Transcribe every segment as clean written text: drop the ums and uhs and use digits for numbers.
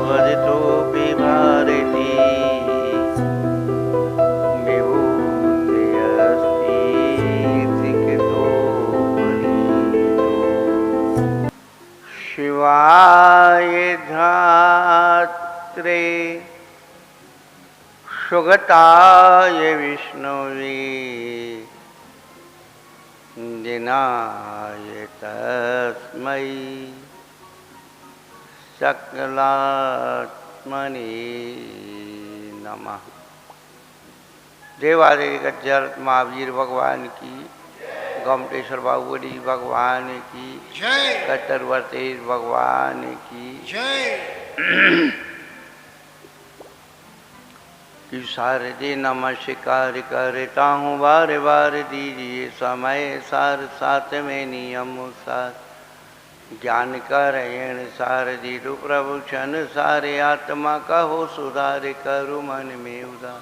वदितोऽपि भारती विभूतिरस्ति त्रिकटोपनीतो शिवाय धात्रे सुगताय विष्णवे दिनाय तस्मै सकलात्मने नमः। देवादेव गज्जर महावीर भगवान की, गोमटेश्वर बाहुबली भगवान की जय, कट्टरवर्तेश भगवान की जय। कि शारदे नमस्कार करता हूँ बार बार दीजिए समय सार साथ में नियम सार ज्ञान का रयण सार दीदु प्रभु क्षण सारे आत्मा का हो सुधार करु मन में उदार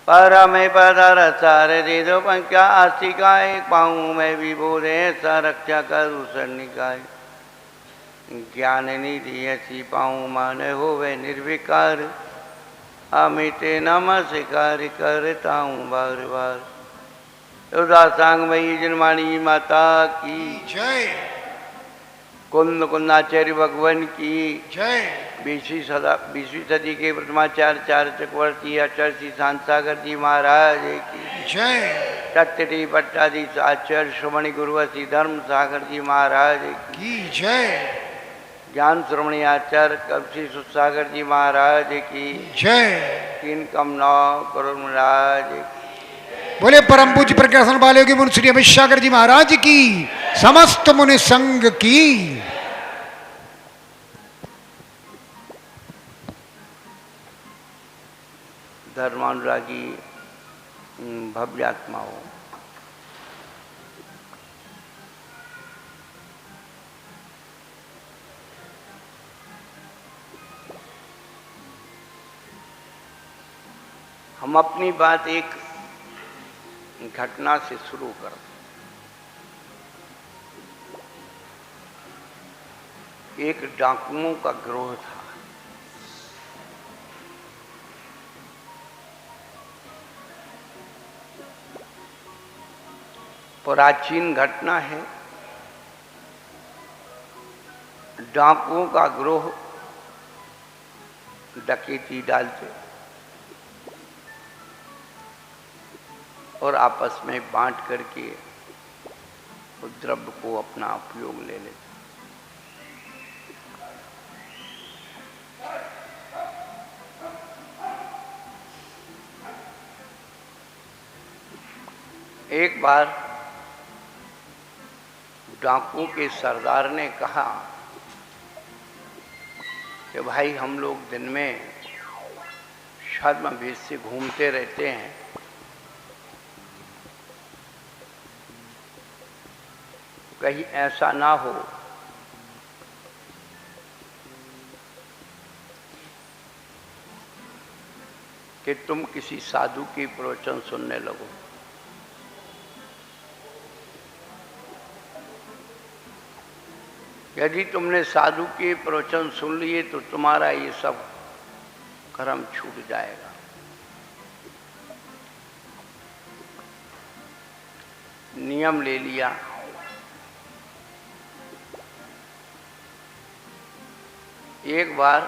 पारा में पधार सार दे दो पंक्या आस्तिकाए पाऊँ मैं विबोधे सा रक्षा करू सन्निकाय ज्ञान निधि ऐसी पाऊँ मान होवे निर्विकार अमित नमस्कार करता हूँ बार बार। उदासांग मई जन्मानी माता की जय, कुंद कुंदाचार्य भगवान की जय। 20वीं सदी के प्रथमाचार्य चक्रवर्ती आचार्य श्री शांत सागर जी महाराज की जय। सत्यटी पट्टाधीश आचार्य श्रोमणी गुरु श्री धर्म सागर जी महाराज की जय, ज्ञान श्रोमणी आचार्य कवि सुसागर जी महाराज की जय। तीन कम 9 करोड़ महाराज बोले परम पूज्य प्रज्ञासन वाले की मुनि श्री अमित सागर जी महाराज की, समस्त मुनि संघ की। धर्मानुरागी भव्यात्माओं, हम अपनी बात एक घटना से शुरू करते। एक डाकुओं का गिरोह था। प्राचीन घटना है। डाकुओं का गिरोह डकैती डालते और आपस में बांट करके उस द्रव्य को अपना उपयोग ले लेते। एक बार डाकुओं के सरदार ने कहा कि भाई हम लोग दिन में छद्म भेष से घूमते रहते हैं, कहीं ऐसा ना हो कि तुम किसी साधु की प्रवचन सुनने लगो। यदि तुमने साधु के प्रवचन सुन लिए तो तुम्हारा ये सब कर्म छूट जाएगा। नियम ले लिया। एक बार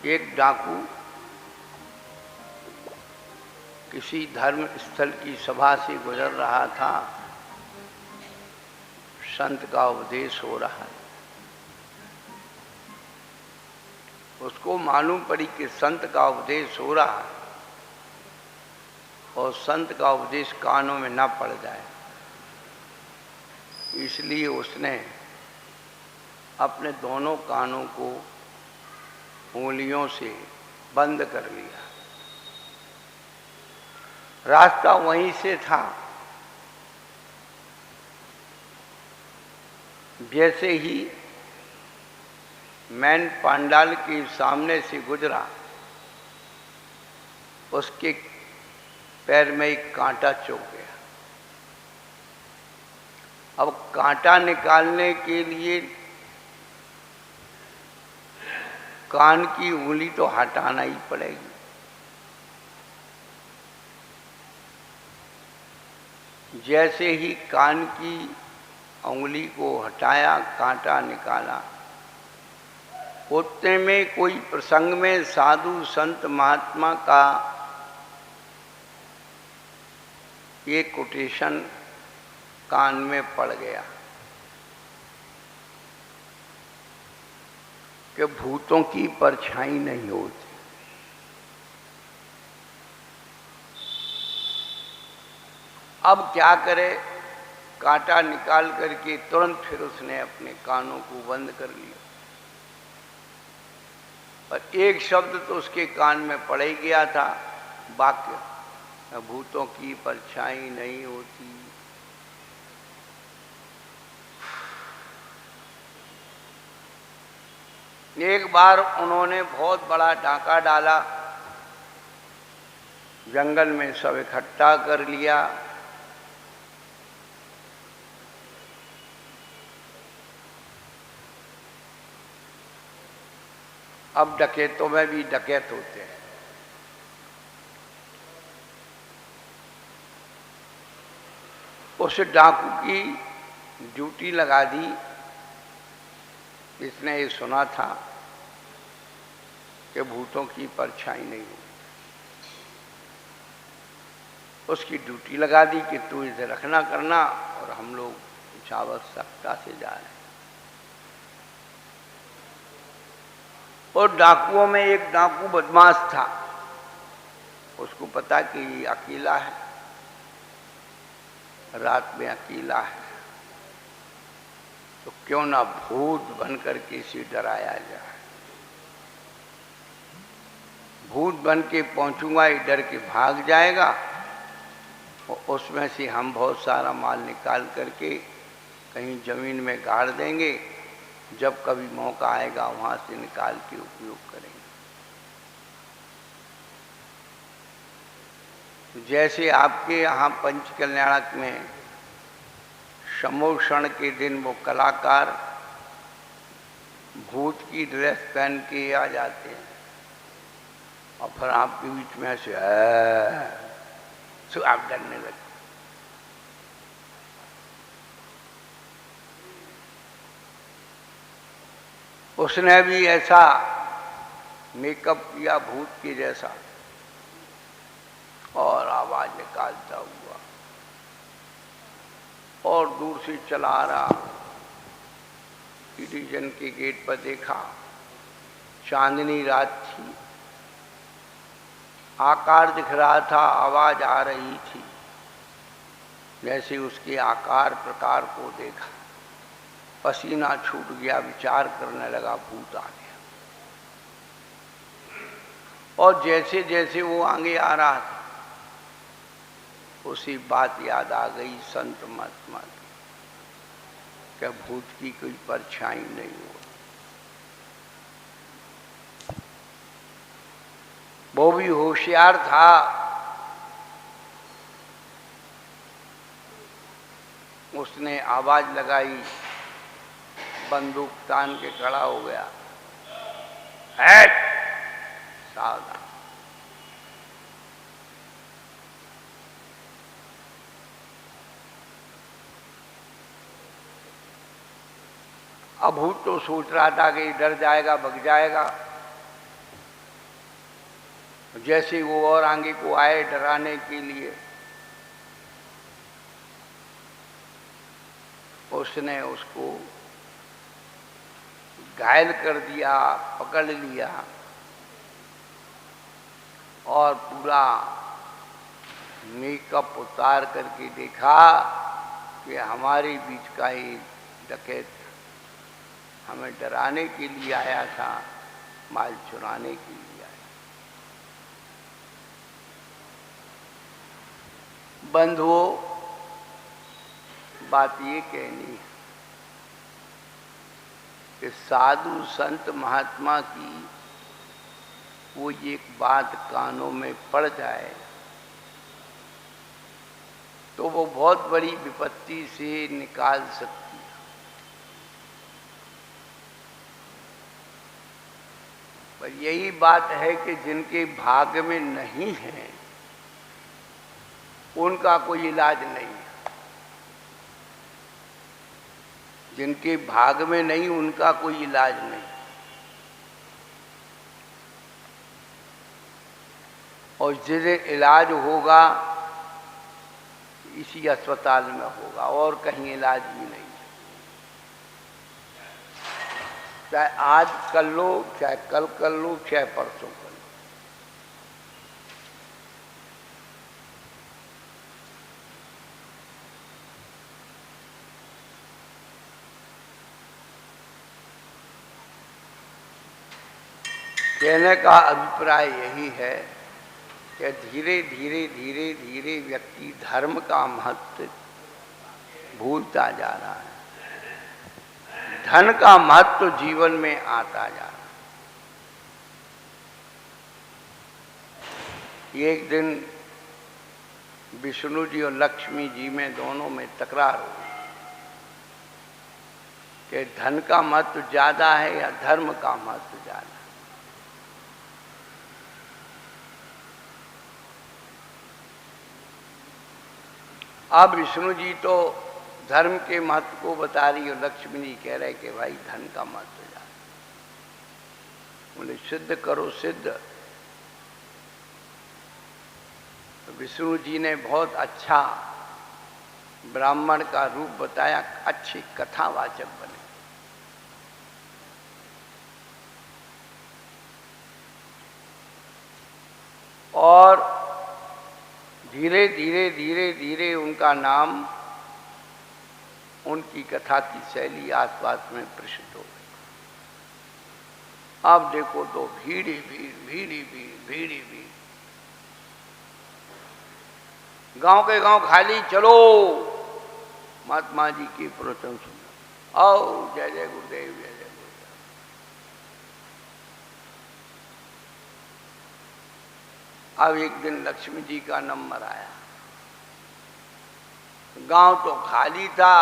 एक डाकू किसी धर्म स्थल की सभा से गुजर रहा था। संत का उपदेश हो रहा है। उसको मालूम पड़ी कि संत का उपदेश हो रहा है और संत का उपदेश कानों में ना पड़ जाए, इसलिए उसने अपने दोनों कानों को उंगलियों से बंद कर लिया। रास्ता वहीं से था। जैसे ही मैन पांडाल के सामने से गुजरा, उसके पैर में एक कांटा चुभ गया। अब कांटा निकालने के लिए कान की उंगली तो हटाना ही पड़ेगी। जैसे ही कान की उंगली को हटाया, कांटा निकाला, उतने में कोई प्रसंग में साधु संत महात्मा का ये कोटेशन कान में पड़ गया कि भूतों की परछाई नहीं होती। अब क्या करे, कांटा निकाल करके तुरंत फिर उसने अपने कानों को बंद कर लिया। पर एक शब्द तो उसके कान में पड़ ही गया था, वाक्य, भूतों की परछाई नहीं होती। एक बार उन्होंने बहुत बड़ा डाका डाला, जंगल में सब इकट्ठा कर लिया। अब डकैतों में भी डकैत होते हैं। उस डाकू की ड्यूटी लगा दी। इसने ये सुना था कि भूतों की परछाई नहीं होती। उसकी ड्यूटी लगा दी कि तू इसे रखना करना, और हम लोग कुछ आवश्यकता से जा रहे हैं। और डाकुओं में एक डाकू बदमाश था। उसको पता कि ये अकेला है, रात में अकेला है, तो क्यों ना भूत बन करके इसे डराया जाए। भूत बन के पहुंचूंगा, ये डर के भाग जाएगा, और उसमें से हम बहुत सारा माल निकाल करके कहीं जमीन में गाड़ देंगे। जब कभी मौका आएगा वहां से निकाल के उपयोग करेंगे। जैसे आपके यहाँ पंचकल्याणक में समोषण के दिन वो कलाकार भूत की ड्रेस पहन के आ जाते हैं, और फिर आपके बीच में ऐसे आप डरने लगते। उसने भी ऐसा मेकअप किया भूत के जैसा, और आवाज निकालता हुआ, और दूर से चला रहा। डिवीजन के गेट पर देखा, चांदनी रात थी, आकार दिख रहा था, आवाज आ रही थी। जैसे उसके आकार प्रकार को देखा, पसीना छूट गया, विचार करने लगा, भूत आ गया। और जैसे जैसे वो आगे आ रहा था, उसी बात याद आ गई संत महात्मा की, क्या भूत की कोई परछाई नहीं हो। वो भी होशियार था। उसने आवाज लगाई, बंदूक तान के खड़ा हो गया, सावधान। अब भूत तो सोच रहा था कि डर जाएगा, भग जाएगा। जैसे वो और आगे को आए डराने के लिए, उसने उसको घायल कर दिया, पकड़ लिया, और पूरा मेकअप उतार करके देखा कि हमारे बीच का ही डकैत हमें डराने के लिए आया था, माल चुराने के लिए आया। बंधुओं, बात ये कहनी है कि साधु संत महात्मा की वो एक बात कानों में पड़ जाए तो तो वो बहुत बड़ी विपत्ति से निकाल सकती है। पर यही बात है कि जिनके भाग्य में नहीं है उनका कोई इलाज नहीं है। जिनके भाग में नहीं उनका कोई इलाज नहीं। और जिस दिन इलाज होगा इसी अस्पताल में होगा और कहीं इलाज भी नहीं। चाहे आज कर लो, चाहे कल कर लो, चाहे परसों कर लो। कहने का अभिप्राय यही है कि धीरे धीरे धीरे धीरे व्यक्ति धर्म का महत्व भूलता जा रहा है। धन का महत्व जीवन में आता जा रहा है। एक दिन विष्णु जी और लक्ष्मी जी में दोनों में तकरार हुई कि धन का महत्व ज्यादा है या धर्म का महत्व ज्यादा है। अब विष्णु जी तो धर्म के महत्व को बता रही और लक्ष्मी जी कह रहे कि भाई धन का महत्व ज्यादा। बोले सिद्ध करो सिद्ध। तो विष्णु जी ने बहुत अच्छा ब्राह्मण का रूप बताया, अच्छी कथावाचक बने। और धीरे धीरे धीरे धीरे उनका नाम, उनकी कथा की शैली आसपास में प्रसिद्ध हो गई। अब देखो तो भीड़ ही भीड़, भीड़ ही भीड़, भीड़ ही भीड़। गांव के गांव खाली, चलो महात्मा जी की प्रवचन सुनो, आओ जय जय गुरुदेव, जय जय गुरुदेव। अब एक दिन लक्ष्मी जी का नंबर आया। गांव तो खाली था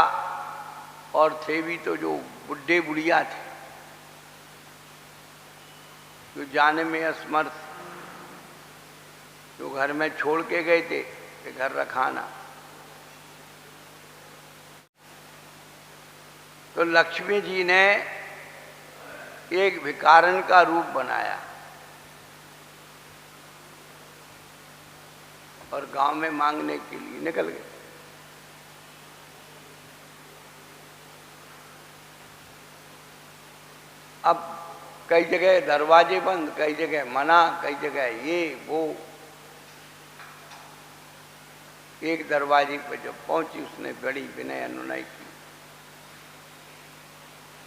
और थे भी तो जो बुढ़े बुढ़िया थे जो जाने में असमर्थ, जो घर में छोड़ के गए थे कि घर रखाना। तो लक्ष्मी जी ने एक भिखारन का रूप बनाया और गांव में मांगने के लिए निकल गए। अब कई जगह दरवाजे बंद, कई जगह मना, कई जगह ये वो। एक दरवाजे पर जब पहुंची उसने बड़ी विनय अनुनय की।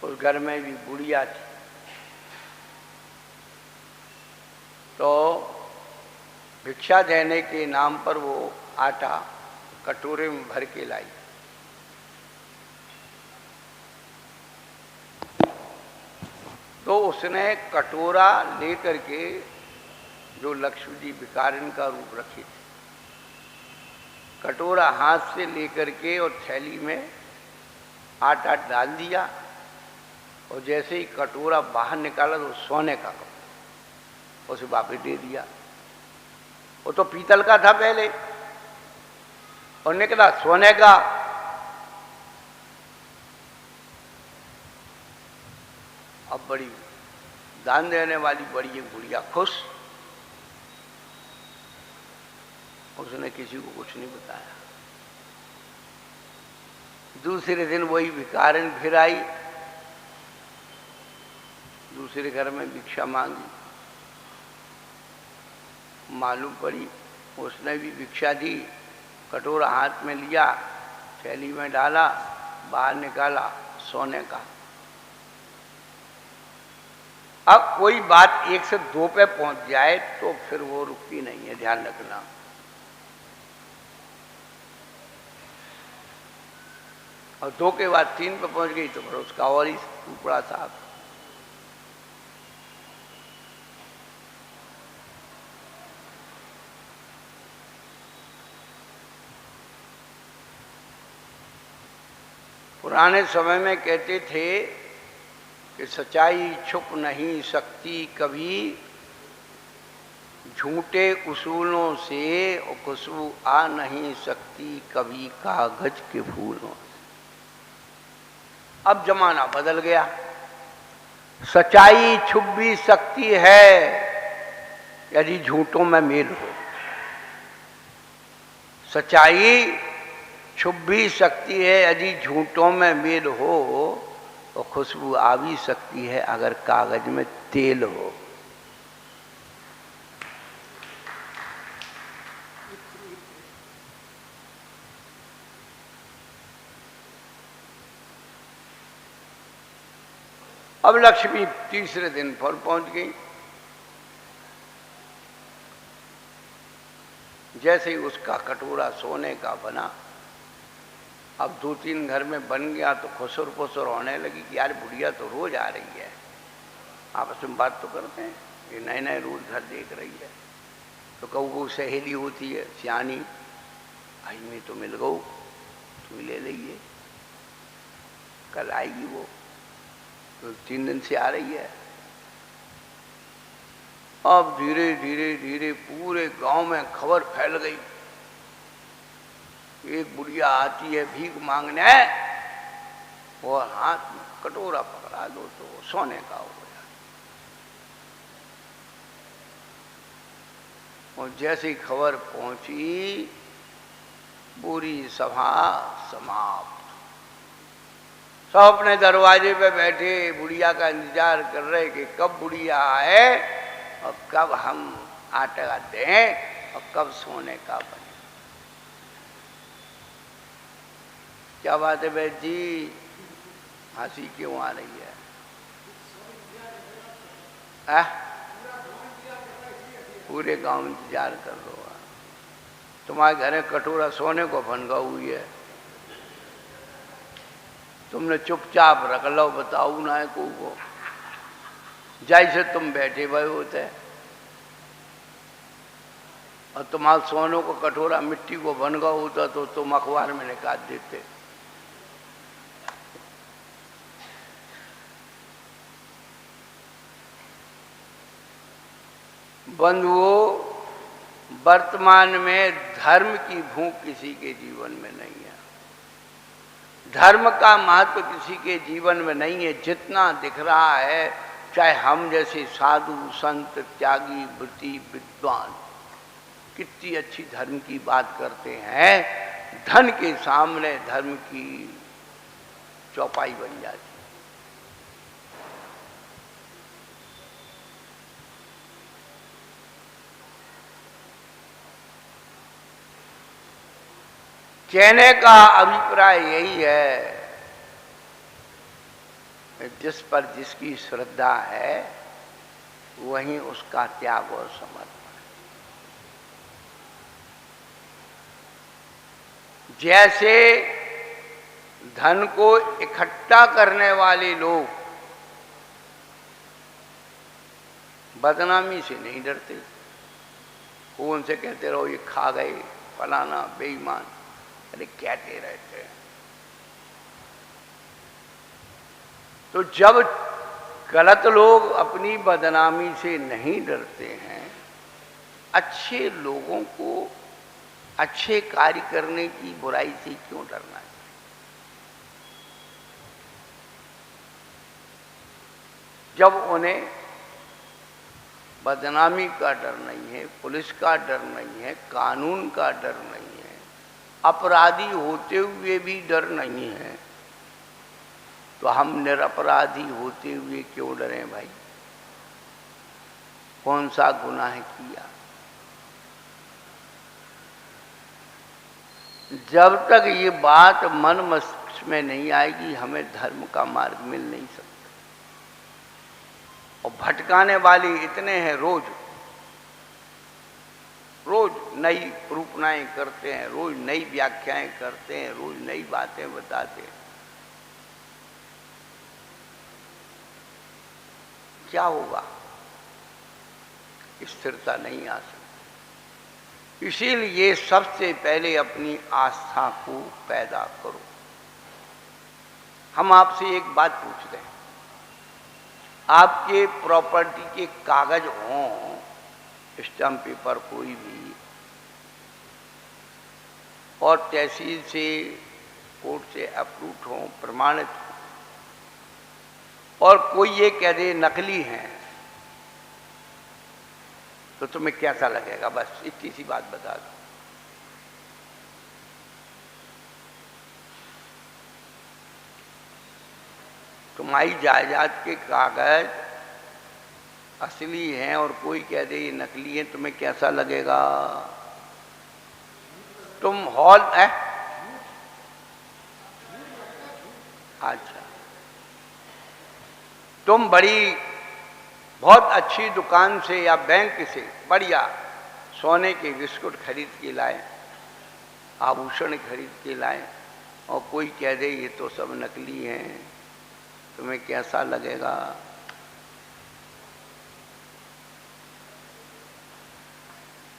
उस घर में भी बुढ़िया थी तो भिक्षा देने के नाम पर वो आटा कटोरे में भर के लाई। तो उसने कटोरा लेकर के, जो लक्ष्मी जी भिखारिन का रूप रखी थी, कटोरा हाथ से लेकर के और थैली में आटा डाल दिया। और जैसे ही कटोरा बाहर निकाला तो सोने का कटोरा उसे वापस दे दिया। वो तो पीतल का था पहले और निकला सोने का। अब बड़ी दान देने वाली बड़ी एक बुढ़िया खुश, उसने किसी को कुछ नहीं बताया। दूसरे दिन वही भिखारिन फिर आई, दूसरे घर में भिक्षा मांगी, मालूम पड़ी उसने भी भिक्षा दी। कटोरा हाथ में लिया, थैली में डाला, बाहर निकाला सोने का। अब कोई बात 1 से 2 पे पहुंच जाए तो फिर वो रुकती नहीं है, ध्यान रखना। और 2 के बाद 3 पे पहुंच गई तो फिर उसका और ही टुकड़ा साफ। पुराने समय में कहते थे कि सच्चाई छुप नहीं सकती कभी, झूठे उसूलों से खुशबू आ नहीं सकती कभी कागज के फूलों से। अब जमाना बदल गया, सच्चाई छुप भी सकती है यदि झूठों में मेल हो। सच्चाई छुप भी सकती है यदि झूठों में मेल हो, और खुशबू आ भी सकती है अगर कागज में तेल हो। अब लक्ष्मी तीसरे दिन पर पहुंच गई। जैसे ही उसका कटोरा सोने का बना, अब 2-3 घर में बन गया तो खुसुर फुसुर होने लगी कि यार बुढ़िया तो रोज आ रही है, आपस में बात तो करते हैं, ये नए नए रोज घर देख रही है। तो कहू वो सहेली होती है सियानी, आज में तो मिल गऊ, तुम ले लीजिए, कल आएगी वो, तो 3 दिन से आ रही है। अब धीरे धीरे धीरे पूरे गांव में खबर फैल गई, एक बुढ़िया आती है भीख मांगने, और हाथ में कटोरा पकड़ा दो तो सोने का हो गया। और जैसी खबर पहुंची, पूरी सभा समाप्त। सब अपने दरवाजे पे बैठे बुढ़िया का इंतजार कर रहे कि कब बुढ़िया आए और कब हम आटा दें और कब सोने का बने। क्या बात है बैद जी, हंसी क्यों आ रही है? पूरे गांव इंतजार कर रहा, तुम्हारे घर कटोरा सोने को भनगा हुई है, तुमने चुपचाप रख लो, बताऊ ना है को जैसे तुम बैठे हुए होते, और तुम्हारे सोनों को कटोरा मिट्टी को भनगा होता तो तुम अखबार में निकाल देते। बंधुओं, वर्तमान में धर्म की भूख किसी के जीवन में नहीं है, धर्म का महत्व किसी के जीवन में नहीं है। जितना दिख रहा है, चाहे हम जैसे साधु संत त्यागी वृत्ति विद्वान कितनी अच्छी धर्म की बात करते हैं, धन के सामने धर्म की चौपाई बन जाती। कहने का अभिप्राय यही है, जिस पर जिसकी श्रद्धा है वहीं उसका त्याग और समर्पण। जैसे धन को इकट्ठा करने वाले लोग बदनामी से नहीं डरते, वो उनसे कहते रहो ये खा गए फलाना बेईमान, अरे कहते रहते हैं। तो जब गलत लोग अपनी बदनामी से नहीं डरते हैं, अच्छे लोगों को अच्छे कार्य करने की बुराई से क्यों डरना है? जब उन्हें बदनामी का डर नहीं है, पुलिस का डर नहीं है, कानून का डर नहीं है, अपराधी होते हुए भी डर नहीं है, तो हम निरपराधी होते हुए क्यों डरें भाई? कौन सा गुनाह किया? जब तक ये बात मन मस्तिष्क में नहीं आएगी, हमें धर्म का मार्ग मिल नहीं सकता। और भटकाने वाले इतने हैं, रोज रोज नई रूपनाएं करते हैं, रोज नई व्याख्याएं करते हैं, रोज नई बातें बताते हैं। क्या होगा? स्थिरता नहीं आ सकती। इसीलिए सबसे पहले अपनी आस्था को पैदा करो। हम आपसे एक बात पूछते हैं, आपके प्रॉपर्टी के कागज हों, स्टैम्प पेपर कोई भी, और तहसील से कोर्ट से अप्रूव हो, प्रमाणित हो, और कोई ये कह दे नकली हैं, तो तुम्हें कैसा लगेगा? बस इतनी सी बात बता दो। तुम्हारी जायदाद के कागज असली हैं और कोई कह दे ये नकली हैं, तुम्हें कैसा लगेगा? तुम हॉल है, अच्छा, तुम बड़ी बहुत अच्छी दुकान से या बैंक से बढ़िया सोने के बिस्कुट खरीद के लाए, आभूषण खरीद के लाए, और कोई कह दे ये तो सब नकली हैं, तुम्हें कैसा लगेगा?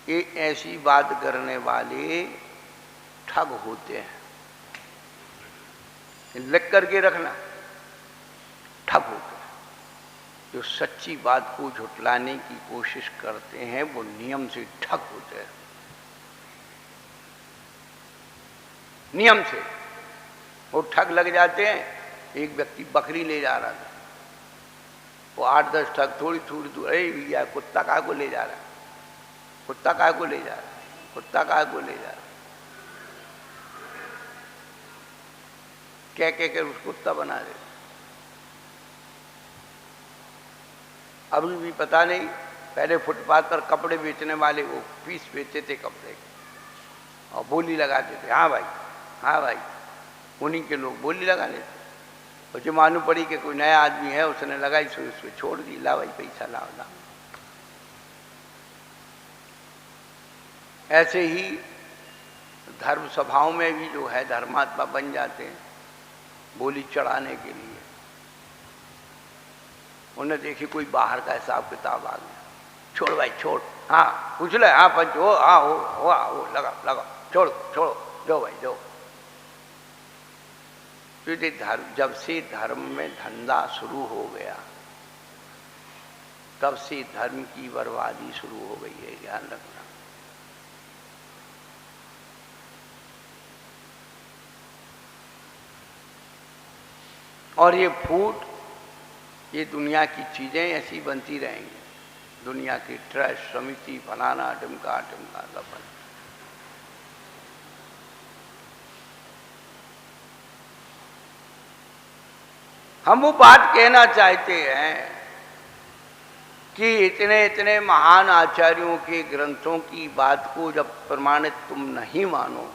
ये ऐसी बात करने वाले ठग होते हैं, लिख करके रखना, ठग होते हैं। जो सच्ची बात को झुठलाने की कोशिश करते हैं वो नियम से ठग होते हैं, नियम से वो ठग लग जाते हैं। एक व्यक्ति बकरी ले जा रहा था, वो 8-10 ठग थोड़ी थोड़ी दूर, अरे भैया कुत्ता काय को ले जा रहा है, कुत्ता काय को ले जा रहा है, कुत्ता काय को ले जा रहा है, कह कह कर उस कुत्ता बना दे। अभी भी पता नहीं, पहले फुटपाथ पर कपड़े बेचने वाले वो पीस बेचते थे कपड़े और बोली लगाते थे, हाँ भाई, हाँ भाई, उन्हीं के लोग बोली लगा लेते। और जो मालूम पड़ी कि कोई नया आदमी है, उसने लगाई, सो उसको छोड़ दी, ला भाई पैसा लाओ लाओ। ऐसे ही धर्म सभाओं में भी जो है धर्मात्मा बन जाते हैं बोली चढ़ाने के लिए। उन्हें देखी कोई बाहर का हिसाब किताब आ गया, छोड़ भाई छोड़, हाँ पूछ ले, हाँ पंच हो, हाँ हो लगा लगा, छोड़ छोड़ो, दो भाई दो। क्योंकि धर्म, जब से धर्म में धंधा शुरू हो गया तब से धर्म की बर्बादी शुरू हो गई है, ध्यान रखना। और ये फूट, ये दुनिया की चीजें ऐसी बनती रहेंगी, दुनिया की ट्रस्ट समिति फलाना ढिमका ढिमका सब बन। हम वो बात कहना चाहते हैं कि इतने इतने महान आचार्यों के ग्रंथों की बात को जब प्रमाणित तुम नहीं मानो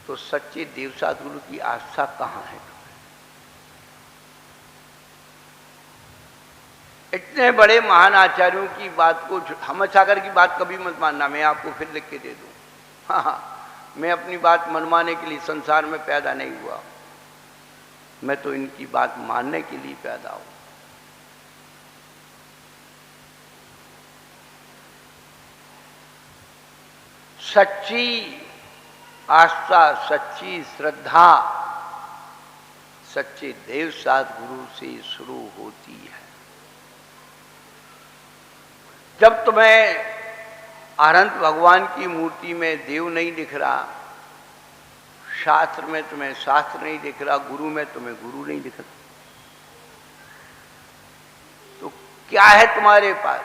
तो सच्चे देव सद्गुरु की आस्था कहाँ है? इतने बड़े महान आचार्यों की बात को, हम सागर की बात कभी मत मानना, मैं आपको फिर लिख के दे दूं। हाँ, मैं अपनी बात मनवाने के लिए संसार में पैदा नहीं हुआ, मैं तो इनकी बात मानने के लिए पैदा हूं। सच्ची आस्था, सच्ची श्रद्धा सच्चे देव सद्गुरु से शुरू होती है। जब तुम्हें अनंत भगवान की मूर्ति में देव नहीं दिख रहा, शास्त्र में तुम्हें शास्त्र नहीं दिख रहा, गुरु में तुम्हें गुरु नहीं दिख रहा, तो क्या है तुम्हारे पास?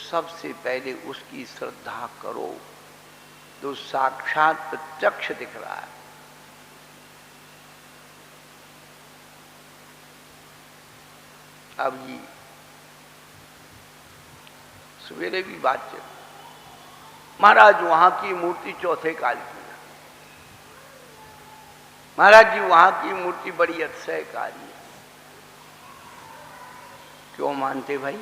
सबसे पहले उसकी श्रद्धा करो जो साक्षात प्रत्यक्ष दिख रहा है। अब ये सवेरे भी बात चली, महाराज वहां की मूर्ति चौथे काल की है, महाराज जी वहां की मूर्ति बड़ी अतिशयकारी है। क्यों मानते भाई?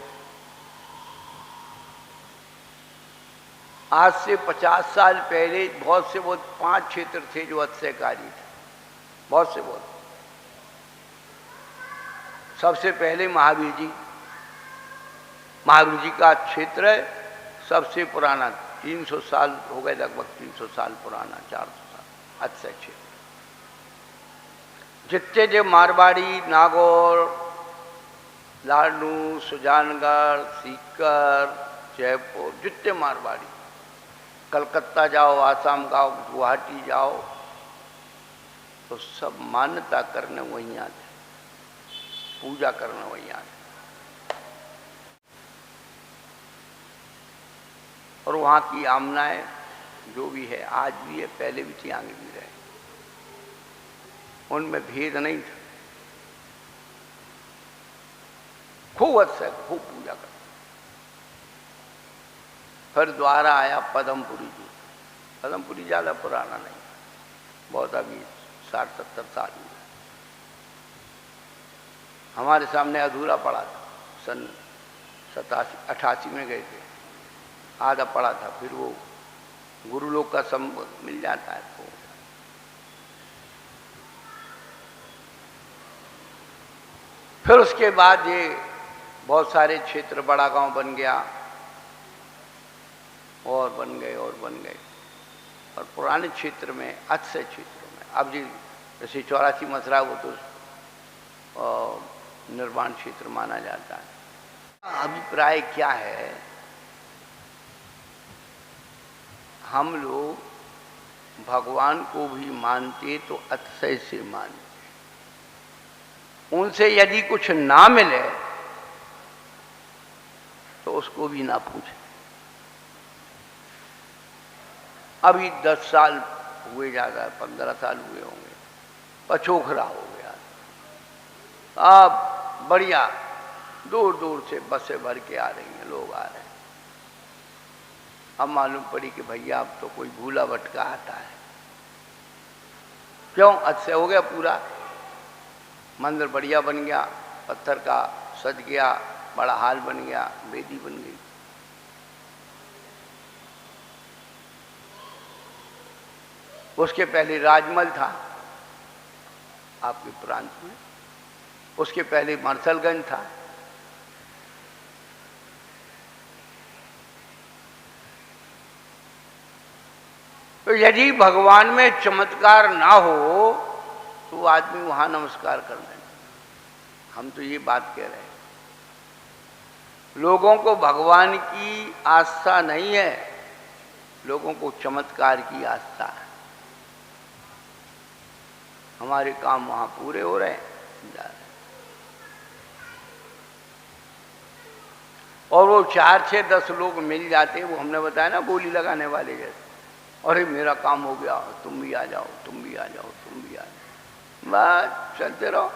आज से 50 साल पहले बहुत से बहुत 5 क्षेत्र थे जो अतिशयकारी थे, बहुत से बहुत। सबसे पहले महावीर जी का क्षेत्र सबसे पुराना 300 साल हो गए, लगभग 300 साल पुराना, 400 साल अच्छे अच्छे। जितने जो मारवाड़ी, नागौर, लाडू, सुजानगढ़, सीकर, जयपुर, जितने मारवाड़ी, कलकत्ता जाओ, आसाम जाओ, गुवाहाटी जाओ, तो सब मान्यता करने वहीं आते, पूजा करने वहीं आते। और वहाँ की आमनाएं जो भी है, आज भी है, पहले भी थी, आगे भी रहे, उनमें भेद नहीं था। खूब अच्छा, खूब पूजा कर। फिर द्वारा आया पदमपुरी जी। पदमपुरी ज़्यादा पुराना नहीं, बहुत अभी 60-70 साल हुए। हमारे सामने अधूरा पड़ा था, सन 87-88 में गए थे, आधा पड़ा था, फिर वो गुरुलोक का संबंध मिल जाता है तो। फिर उसके बाद ये बहुत सारे क्षेत्र, बड़ा गांव बन गया, और बन गए और बन गए। और पुराने क्षेत्र में, अच्छे क्षेत्रों में, अब जी जैसे 84 मथुरा, वो तो निर्माण क्षेत्र माना जाता है। अभिप्राय क्या है, हम लोग भगवान को भी मानते तो अतिशय से मानते, उनसे यदि कुछ ना मिले तो उसको भी ना पूछे। अभी 10 साल हुए, ज़्यादा 15 साल हुए होंगे, पछोखरा हो गया। अब बढ़िया दूर दूर से बसें भर के आ रही हैं, लोग आ रहे हैं। अब मालूम पड़ी कि भैया अब तो कोई भूला भटका आता है। क्यों? अच्छे हो गया, पूरा मंदिर बढ़िया बन गया, पत्थर का सज गया, बड़ा हाल बन गया, वेदी बन गई। उसके पहले राजमहल था आपके प्रांत में, उसके पहले मरसलगंज था। तो यदि भगवान में चमत्कार ना हो तो आदमी वहां नमस्कार कर दें। हम तो ये बात कह रहे हैं, लोगों को भगवान की आस्था नहीं है, लोगों को चमत्कार की आस्था है। हमारे काम वहां पूरे हो रहे हैं, जा रहे हैं। और वो 4, 6, 10 लोग मिल जाते, वो हमने बताया ना, गोली लगाने वाले जैसे, अरे मेरा काम हो गया, तुम भी आ जाओ, तुम भी आ जाओ, तुम भी आ जाओ, बस चलते रहो।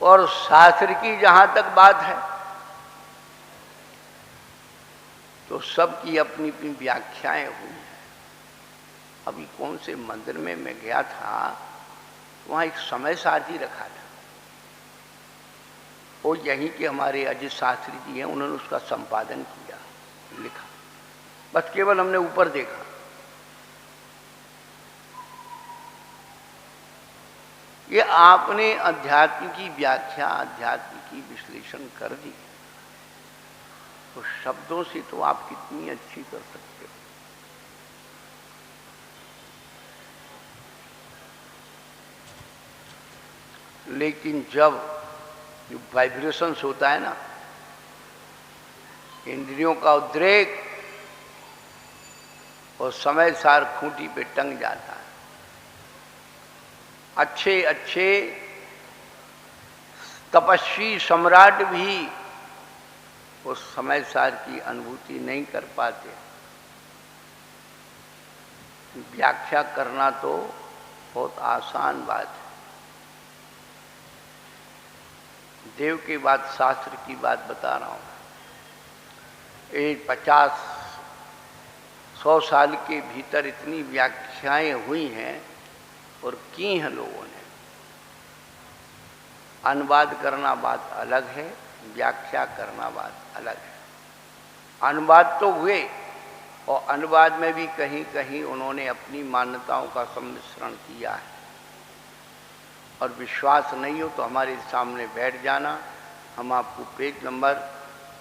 और शास्त्र की जहां तक बात है तो सबकी अपनी अपनी व्याख्याएं हुई हैं। अभी कौन से मंदिर में मैं गया था, वहां एक समय सारथी रखा था, वो यहीं के हमारे अजित शास्त्री जी हैं, उन्होंने उसका संपादन किया, लिखा, बस केवल हमने ऊपर देखा। ये आपने अध्यात्म की व्याख्या, अध्यात्म की विश्लेषण कर दी, तो शब्दों से तो आप कितनी अच्छी कर सकते हो। लेकिन जब वाइब्रेशंस होता है ना, इंद्रियों का उद्रेक, और समय सार खूंटी पे टंग जाता है। अच्छे अच्छे तपस्वी सम्राट भी उस समय सार की अनुभूति नहीं कर पाते। व्याख्या करना तो बहुत आसान बात है। देव की बात, शास्त्र की बात बता रहा हूं। 50-100 साल के भीतर इतनी व्याख्याएं हुई हैं और की हैं लोगों ने। अनुवाद करना बात अलग है, व्याख्या करना बात अलग है। अनुवाद तो हुए, और अनुवाद में भी कहीं कहीं उन्होंने अपनी मान्यताओं का सम्मिश्रण किया है। और विश्वास नहीं हो तो हमारे सामने बैठ जाना, हम आपको पेज नंबर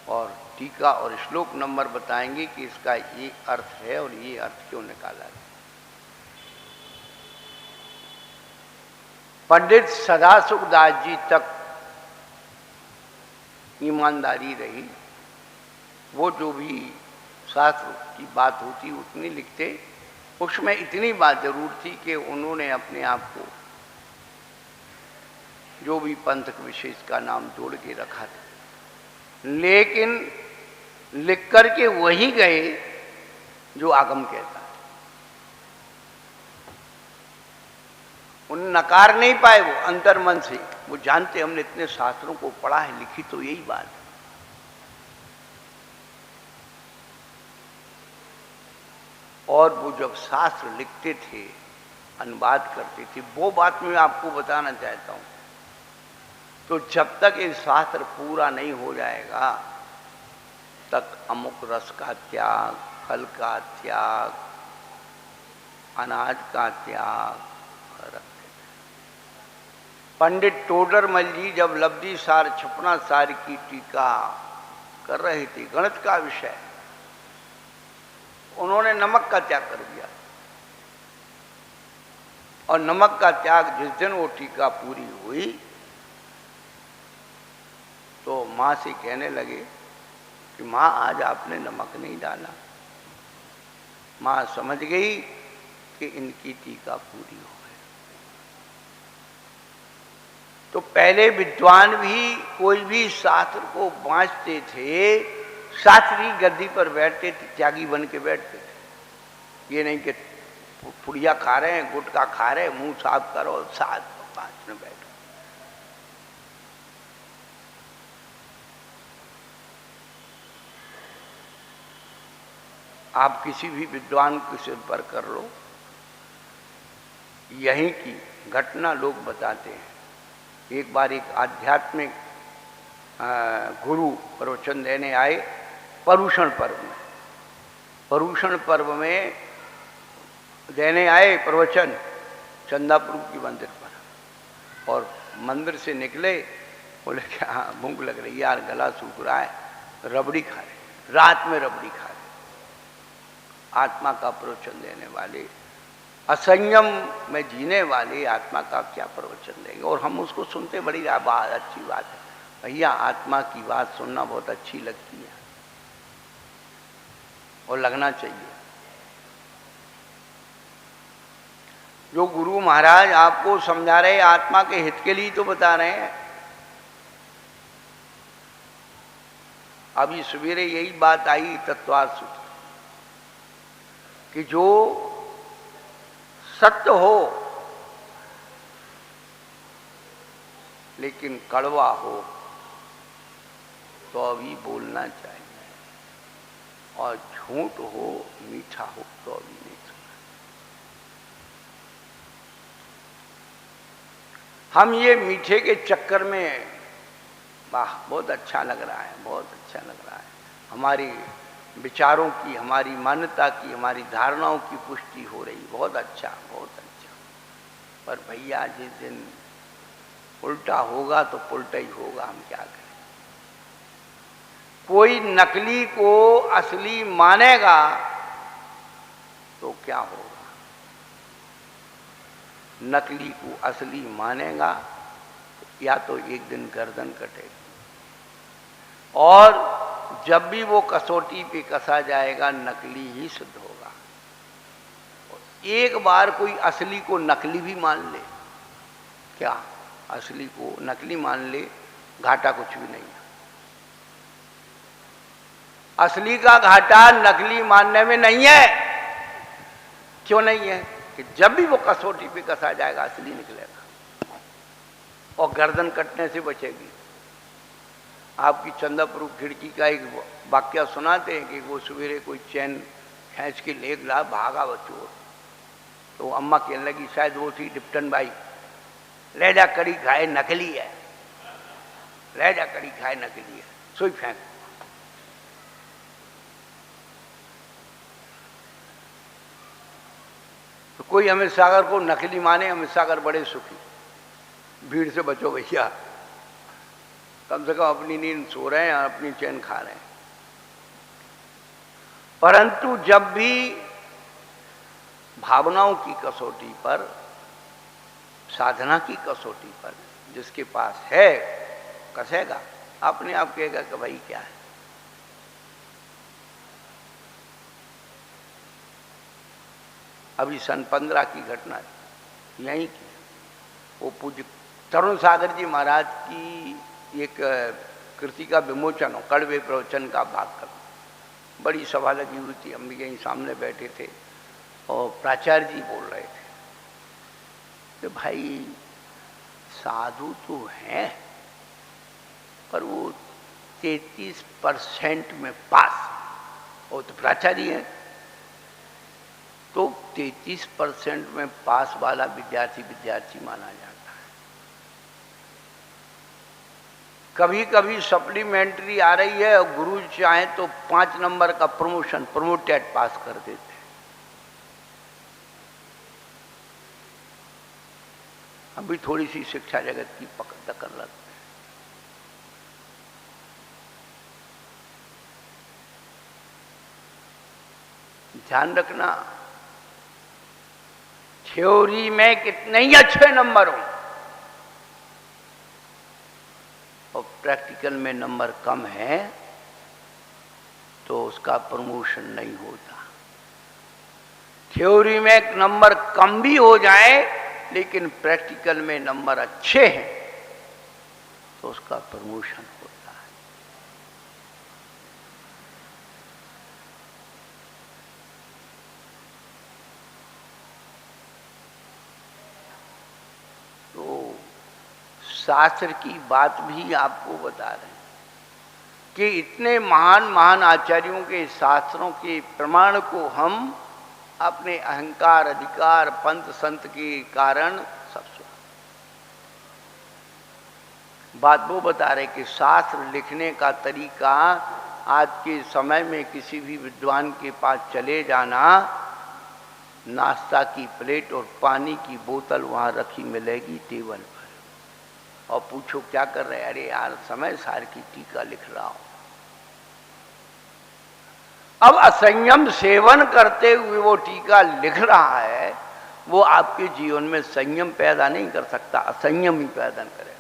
और टीका और श्लोक नंबर बताएंगे कि इसका ये अर्थ है और ये अर्थ क्यों निकाला है। पंडित सदासुखदास जी तक ईमानदारी रही, वो जो भी शास्त्र की बात होती उतनी लिखते, उसमें इतनी बात जरूर थी कि उन्होंने अपने आप को जो भी पंथ विशेष का नाम जोड़ के रखा था, लेकिन लिख करके वही गए जो आगम कहता है। उन नकार नहीं पाए, वो अंतर्मन से वो जानते हमने इतने शास्त्रों को पढ़ा है, लिखी तो यही बात है। और वो जब शास्त्र लिखते थे, अनुवाद करते थे, वो बात मैं आपको बताना चाहता हूं। तो जब तक ये शास्त्र पूरा नहीं हो जाएगा तक अमुक रस का त्याग, फल का त्याग, अनाज का त्याग रखते। पंडित टोडरमल जी जब लब्धि सार छपना सार की टीका कर रहे थे, गणित का विषय, उन्होंने नमक का त्याग कर दिया। और नमक का त्याग जिस दिन वो टीका पूरी हुई तो माँ से कहने लगे कि माँ आज आपने नमक नहीं डाला। माँ समझ गई कि इनकी टीका पूरी हो गई। तो पहले विद्वान भी कोई भी शास्त्र को बांचते थे, शास्त्री गद्दी पर बैठते थे, त्यागी बन के बैठते थे। ये नहीं कि पुड़िया खा रहे हैं, गुटखा खा रहे हैं, मुंह साफ करो, साथ पांच में बैठो। आप किसी भी विद्वान के सिर पर कर लो, यहीं की घटना लोग बताते हैं। एक बार एक आध्यात्मिक गुरु प्रवचन देने आए पर्युषण पर्व में। पर्युषण पर्व में देने आए प्रवचन चंदापुर की मंदिर पर, और मंदिर से निकले, बोले क्या भूख लग रही यार, गला सूख रहा है, रबड़ी खा रहे, रात में रबड़ी खा रहे। आत्मा का प्रवचन देने वाले, असंयम में जीने वाले आत्मा का क्या प्रवचन देंगे। और हम उसको सुनते, बड़ी बात, अच्छी बात है भैया, आत्मा की बात सुनना बहुत अच्छी लगती है और लगना चाहिए। जो गुरु महाराज आपको समझा रहे, आत्मा के हित के लिए तो बता रहे हैं। अभी सवेरे यही बात आई तत्वार्थ सूत्र कि जो सत्य हो लेकिन कड़वा हो तो अभी बोलना चाहिए, और झूठ हो मीठा हो तो अभी नहीं सुनना। हम ये मीठे के चक्कर में, वाह बहुत अच्छा लग रहा है, बहुत अच्छा लग रहा है, हमारी विचारों की, हमारी मान्यता की, हमारी धारणाओं की पुष्टि हो रही, बहुत अच्छा, बहुत अच्छा। पर भैया जिस दिन उल्टा होगा तो उल्टा ही होगा, हम क्या करें। कोई नकली को असली मानेगा तो क्या होगा, नकली को असली मानेगा या तो एक दिन गर्दन कटेगी, और जब भी वो कसौटी पे कसा जाएगा नकली ही सिद्ध होगा। एक बार कोई असली को नकली भी मान ले, क्या असली को नकली मान ले, घाटा कुछ भी नहीं है। असली का घाटा नकली मानने में नहीं है। क्यों नहीं है? कि जब भी वो कसौटी पे कसा जाएगा असली निकलेगा और गर्दन कटने से बचेगी। आपकी चंदापुर खिड़की का एक वाक्य सुनाते हैं कि वो सवेरे कोई चैन खींच के ले ला, भागा वो चोर। तो अम्मा कहने लगी शायद वो थी डिप्टन बाई, ले जा कड़ी खाए नकली है, ले जा कड़ी खाए नकली है, सोई फेंक। तो कोई अमित सागर को नकली माने, अमित सागर बड़े सुखी, भीड़ से बचो भैया, कम से कम अपनी नींद सो रहे हैं और अपनी चैन खा रहे हैं। परंतु जब भी भावनाओं की कसौटी पर, साधना की कसौटी पर जिसके पास है कसेगा, अपने आप कहेगा कि भाई क्या है। अभी सन 15 की घटना यहीं की, वो पूज्य तरुण सागर जी महाराज की एक कृति का विमोचन हो, कड़वे प्रवचन का भाग कर, बड़ी सभा लगी हुई थी, हम भी यहीं सामने बैठे थे और प्राचार्य जी बोल रहे थे कि भाई साधु तो हैं पर वो 33% में पास, वो तो प्राचार्य हैं, तो 33% में पास वाला विद्यार्थी माना जाता है। कभी कभी सप्लीमेंट्री आ रही है और गुरु चाहे तो 5 नंबर का प्रमोशन, प्रमोटेड पास कर देते हैं। अभी थोड़ी सी शिक्षा जगत की पकड़ कर लगते हैं। ध्यान रखना, थ्योरी में कितने ही अच्छे नंबर हो और प्रैक्टिकल में नंबर कम है तो उसका प्रमोशन नहीं होता। थ्योरी में नंबर कम भी हो जाए लेकिन प्रैक्टिकल में नंबर अच्छे हैं तो उसका प्रमोशन होता है। तो शास्त्र की बात भी आपको बता रहे हैं कि इतने महान महान आचार्यों के शास्त्रों के प्रमाण को हम अपने अहंकार, अधिकार, पंथ संत के कारण सब सुन। बात वो बता रहे कि शास्त्र लिखने का तरीका, आज के समय में किसी भी विद्वान के पास चले जाना, नाश्ता की प्लेट और पानी की बोतल वहां रखी मिलेगी टेबल पर, और पूछो क्या कर रहे हैं, अरे यार समय सार की टीका लिख रहा हूं। अब असंयम सेवन करते हुए वो टीका लिख रहा है, वो आपके जीवन में संयम पैदा नहीं कर सकता, असंयम ही पैदा करे।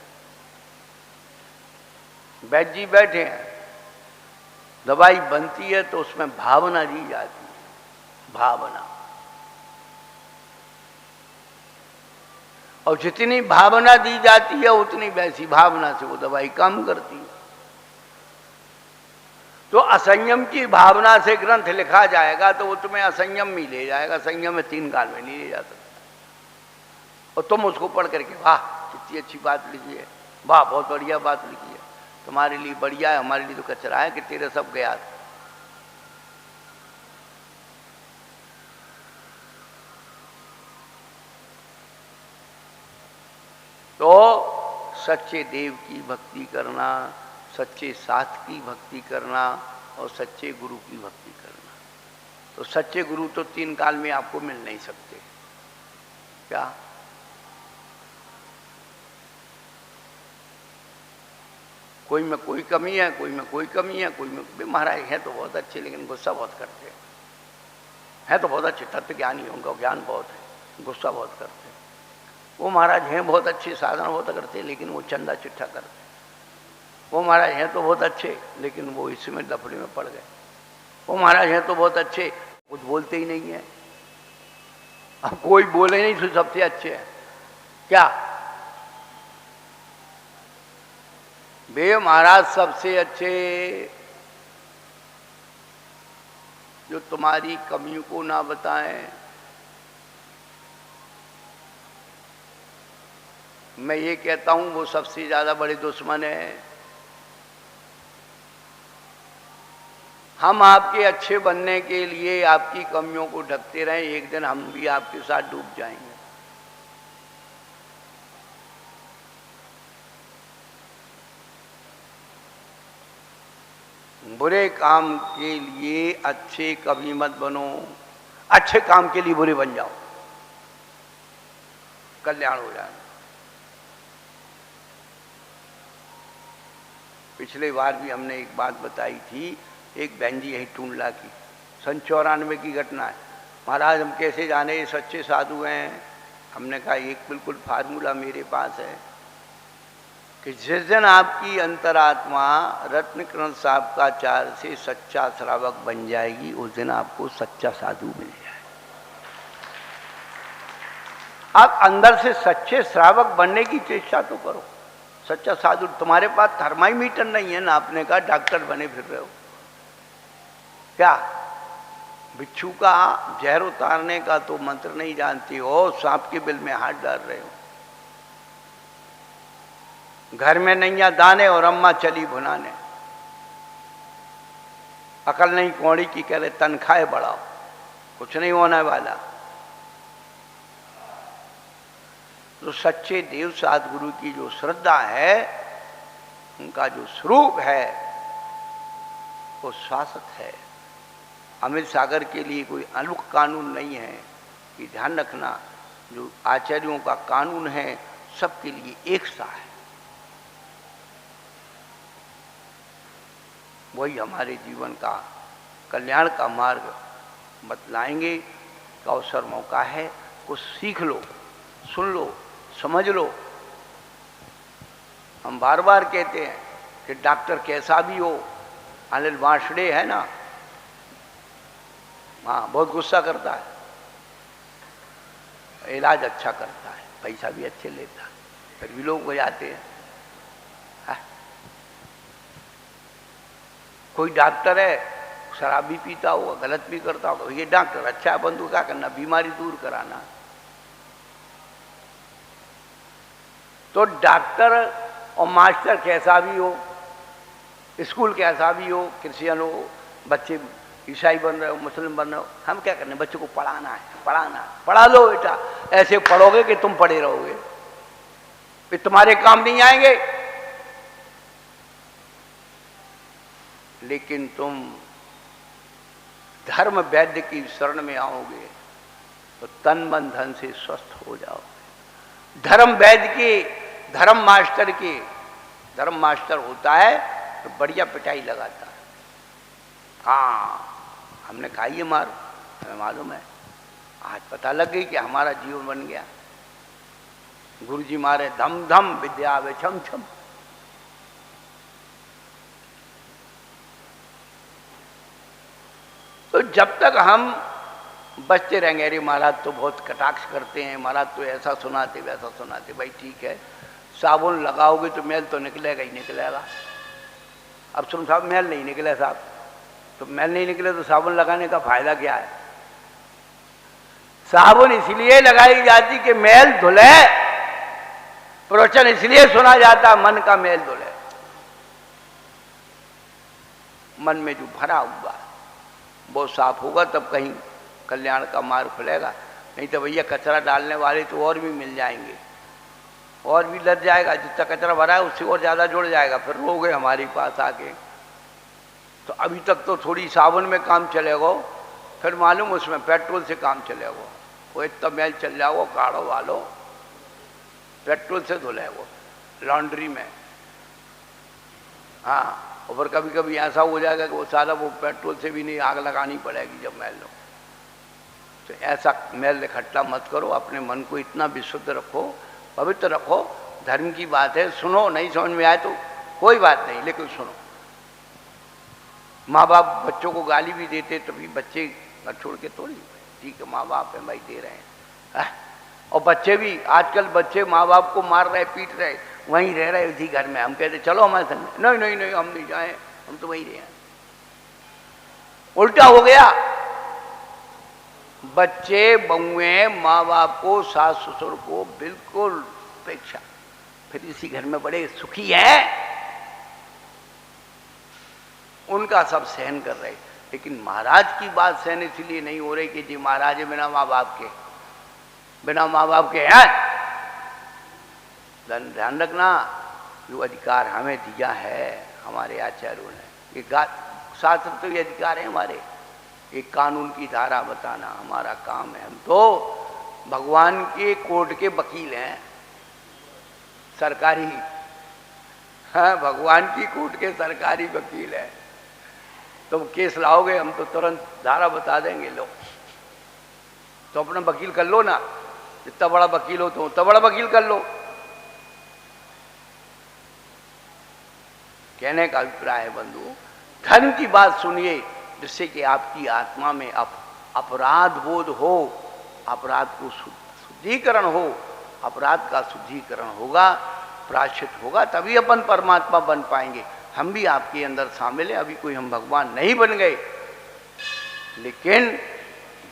वैद्य जी बैठे हैं, दवाई बनती है तो उसमें भावना दी जाती है, भावना, और जितनी भावना दी जाती है उतनी वैसी भावना से वो दवाई काम करती है। तो असंयम की भावना से ग्रंथ लिखा जाएगा तो वो तुम्हें असंयम में ले जाएगा, संयम में 3 काल में नहीं ले जा सकता। और तुम उसको पढ़ करके वाह कितनी अच्छी बात लिखी है, वाह बहुत बढ़िया बात लिखी है, तुम्हारे लिए बढ़िया है, हमारे लिए तो कचरा है कि तेरे सब गया। तो सच्चे देव की भक्ति करना, सच्चे शास्त्र की भक्ति करना और सच्चे गुरु की भक्ति करना। तो सच्चे गुरु तो 3 काल में आपको मिल नहीं सकते। क्या कोई में कोई कमी है, कोई में कोई कमी है, कोई में महाराज है तो बहुत अच्छे लेकिन गुस्सा बहुत करते हैं, है तो बहुत अच्छे तत्व ज्ञानी, उनका ज्ञान बहुत है, गुस्सा बहुत करते हैं। वो महाराज हैं बहुत अच्छे, साधना बहुत करते हैं लेकिन वो चंदा चिट्ठा करते हैं। वो महाराज हैं तो बहुत अच्छे लेकिन वो इसमें लफड़े में पड़ गए। वो महाराज हैं तो बहुत अच्छे, कुछ बोलते ही नहीं है। अब कोई बोले नहीं तो सबसे अच्छे हैं क्या? वे महाराज सबसे अच्छे जो तुम्हारी कमियों को ना बताएं। मैं ये कहता हूं वो सबसे ज्यादा बड़े दुश्मन है। हम आपके अच्छे बनने के लिए आपकी कमियों को ढकते रहें, एक दिन हम भी आपके साथ डूब जाएंगे। बुरे काम के लिए अच्छे कभी मत बनो, अच्छे काम के लिए बुरे बन जाओ, कल्याण हो जाए। पिछले बार भी हमने एक बात बताई थी, एक बहन जी यही टूंडला की, सन 94 की घटना है। महाराज हम कैसे जाने ये सच्चे साधु हैं? हमने कहा एक बिल्कुल फार्मूला मेरे पास है कि जिस दिन आपकी अंतरात्मा रत्नकरण साहब का आचार से सच्चा श्रावक बन जाएगी, उस दिन आपको सच्चा साधु मिल जाए। आप अंदर से सच्चे श्रावक बनने की चेष्टा तो करो। सच्चा साधु, तुम्हारे पास थर्मामीटर नहीं है नापने का, डॉक्टर बने फिर रहे हो क्या? बिच्छू का जहर उतारने का तो मंत्र नहीं जानती हो, सांप के बिल में हाथ डाल रहे हो। घर में नैया दाने और अम्मा चली भुनाने, अकल नहीं कौड़ी की, कह रहे तनख्वाह बढ़ाओ, कुछ नहीं होने वाला। तो सच्चे देव सद्गुरु की जो श्रद्धा है, उनका जो स्वरूप है वो शाश्वत है। अमित सागर के लिए कोई अलग कानून नहीं है कि ध्यान रखना, जो आचार्यों का कानून है सबके लिए एक सा है। वही हमारे जीवन का कल्याण का मार्ग बतलाएंगे। का अवसर मौका है, कुछ सीख लो, सुन लो, समझ लो। हम बार बार कहते हैं कि डॉक्टर कैसा भी हो, अनिल वांसड़े है ना, हाँ बहुत गुस्सा करता है, इलाज अच्छा करता है, पैसा भी अच्छे लेता है, फिर भी लोग हो जाते हैं। कोई डॉक्टर है शराब भी पीता होगा, गलत भी करता होगा, ये डॉक्टर अच्छा है, बंधु क्या करना, बीमारी दूर कराना। तो डॉक्टर और मास्टर कैसा भी हो, स्कूल कैसा भी हो, क्रिश्चियन हो, बच्चे ईसाई बन रहे हो, मुस्लिम बन रहे हो, हम क्या करने, बच्चों को पढ़ाना है, पढ़ाना, पढ़ा लो बेटा। ऐसे पढ़ोगे कि तुम पढ़े रहोगे, फिर तुम्हारे काम नहीं आएंगे। लेकिन तुम धर्म वैद्य की शरण में आओगे तो तन मन धन से स्वस्थ हो जाओगे। धर्म वैद्य के, धर्म मास्टर होता है तो बढ़िया पिटाई लगाता है। हाँ हमने खाई है मार, हमें मालूम है, आज पता लग गई कि हमारा जीवन बन गया। गुरु जी मारे धम धम विद्या आवे छम छम। तो जब तक हम बचते रहेंगे, अरे महाराज तो बहुत कटाक्ष करते हैं, महाराज तो ऐसा सुनाते वैसा सुनाते, भाई ठीक है, साबुन लगाओगे तो मैल तो निकलेगा ही निकलेगा। अब सुन साहब मैल नहीं निकले साहब, तो मैल नहीं निकले तो साबुन लगाने का फायदा क्या है? साबुन इसलिए लगाई जाती कि मैल धुले, प्रवचन इसलिए सुना जाता मन का मैल धुले। मन में जो भरा हुआ वो साफ होगा तब कहीं कल्याण का मार्ग खुलेगा। नहीं तो भैया कचरा डालने वाले तो और भी मिल जाएंगे, और भी लग जाएगा, जितना कचरा भरा है उससे और ज़्यादा जुड़ जाएगा, फिर रोगे हमारे पास आके। तो अभी तक तो थोड़ी साबुन में काम चलेगा, फिर मालूम उसमें पेट्रोल से काम चलेगा। वो इतना मैल चल जाओ, काढ़ो वालो, पेट्रोल से धुले वो लॉन्ड्री में। हाँ, और कभी कभी ऐसा हो जाएगा कि वो सारा वो पेट्रोल से भी नहीं, आग लगानी पड़ेगी जब मैल लो। तो ऐसा मैल इकट्ठा मत करो, अपने मन को इतना विशुद्ध रखो, पवित्र रखो। धर्म की बात है, सुनो, नहीं समझ में आए तो कोई बात नहीं, लेकिन सुनो। माँ बाप बच्चों को गाली भी देते तभी बच्चे घर छोड़ के थोड़ी, ठीक है माँ बाप है भाई दे रहे हैं। और बच्चे भी आजकल बच्चे माँ बाप को मार रहे, पीट रहे, वहीं रह रहे उसी घर में। हम कहते चलो हमारे संग, नहीं नहीं नहीं हम नहीं जाए, हम तो वहीं रहे। उल्टा हो गया, बच्चे बहुए माँ बाप को, सास ससुर को बिल्कुल उपेक्षा, फिर इसी घर में बड़े सुखी हैं, उनका सब सहन कर रहे। लेकिन महाराज की बात सहन इसलिए नहीं हो रही कि जी महाराज है बिना माँ बाप के, बिना माँ बाप के हैं। ध्यान रखना, जो अधिकार हमें दिया है हमारे आचार्यों ने, ये शास्त्र तो ये अधिकार है हमारे, एक कानून की धारा बताना हमारा काम है। हम तो भगवान के कोर्ट के वकील हैं, सरकारी हाँ, भगवान की कोर्ट के सरकारी वकील है, तुम केस लाओगे हम तो तुरंत धारा बता देंगे। लो तो अपना वकील कर लो ना, जितना बड़ा वकील हो तो उतना बड़ा वकील कर लो। कहने का अभिप्राय है बंधु, धर्म की बात सुनिए जिससे कि आपकी आत्मा में अपराध बोध हो, अपराध को शुद्धिकरण हो। अपराध का शुद्धिकरण होगा, प्रायश्चित होगा, तभी अपन परमात्मा बन पाएंगे। हम भी आपके अंदर शामिल हैं, अभी कोई हम भगवान नहीं बन गए, लेकिन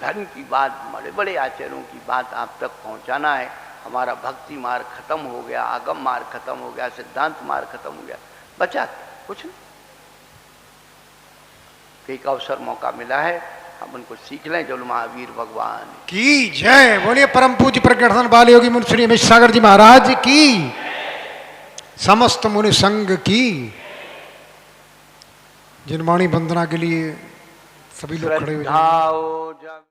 धर्म की बात, बड़े बड़े आचार्यों की बात आप तक पहुंचाना है। हमारा भक्ति मार्ग खत्म हो गया, आगम मार्ग खत्म हो गया, सिद्धांत मार्ग खत्म हो गया, बचा कुछ नहीं। एक अवसर मौका मिला है, हम उनको सीख लें। जो महावीर भगवान की जय। बोलिए परम पूज्य प्रज्ञान बाल योगी मुनि श्री अमित सागर जी महाराज की, समस्त मुनि संघ की। जिनवाणी वंदना के लिए सभी लोग खड़े हो जाए।